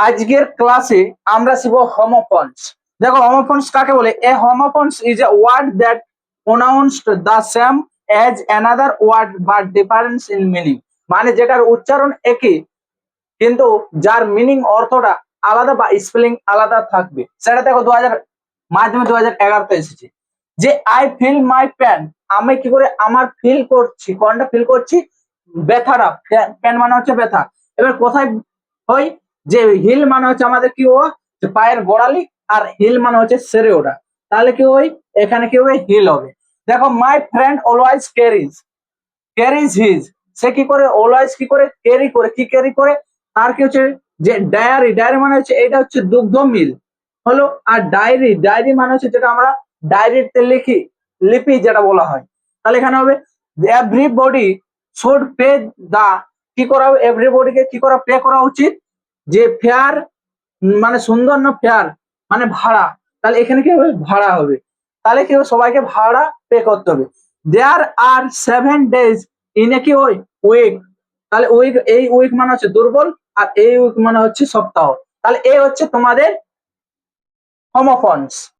আজকের ক্লাসে আমরা শিখব হোমোফোনস। দেখো হোমোফোনস কাকে বলে। A homophones is a word that pronounced the same as another word but difference in meaning. মানে যেটার উচ্চারণ একই কিন্তু যার মিনিং অর্থটা আলাদা বা স্পেলিং আলাদা থাকবে। সেটা দেখো মাধ্যমে 2011-তে এসেছে যে আই ফিল মাই পেন। আমি কি করে আমার ফিল করছি, কোনটা ফিল করছি, ব্যথাটা। পেন মানে হচ্ছে ব্যথা। এবার কোথায় হয় যে হিল মানে হচ্ছে আমাদের কি ও যে পায়ের গোড়ালি, আর হিল মানে হচ্ছে সেরে ওঠা। তাহলে কি হয় এখানে কি হবে হিল হবে। দেখো my friend always caries his. সে কি করে অলওয়াইজ কি করে ক্যারি করে, কি ক্যারি করে তার কি হচ্ছে যে ডায়েরি মানে হচ্ছে এটা হচ্ছে দুগ্ধ মিল হলো। আর ডায়েরি মানে হচ্ছে যেটা আমরা ডায়েরিতে লিপি যেটা বলা হয়। তাহলে এখানে হবে এভরিবডি শুড পে দা, কি করা হবে এভরিবডিকে কি করা পে করা উচিত যে ফেয়ার মানে সুন্দর না ফেয়ার মানে ভাড়া। তাহলে এখানে কি হবে ভাড়া হবে। তাহলে কি হবে সবাইকে ভাড়া পে করতে হবে। দেয়ার আর 7 days ইন এ কি ওই উইক। তাহলে উইক, এই উইক মানে হচ্ছে দুর্বল আর এই উইক মানে হচ্ছে সপ্তাহ। তাহলে এই হচ্ছে তোমাদের হোমোফোনস।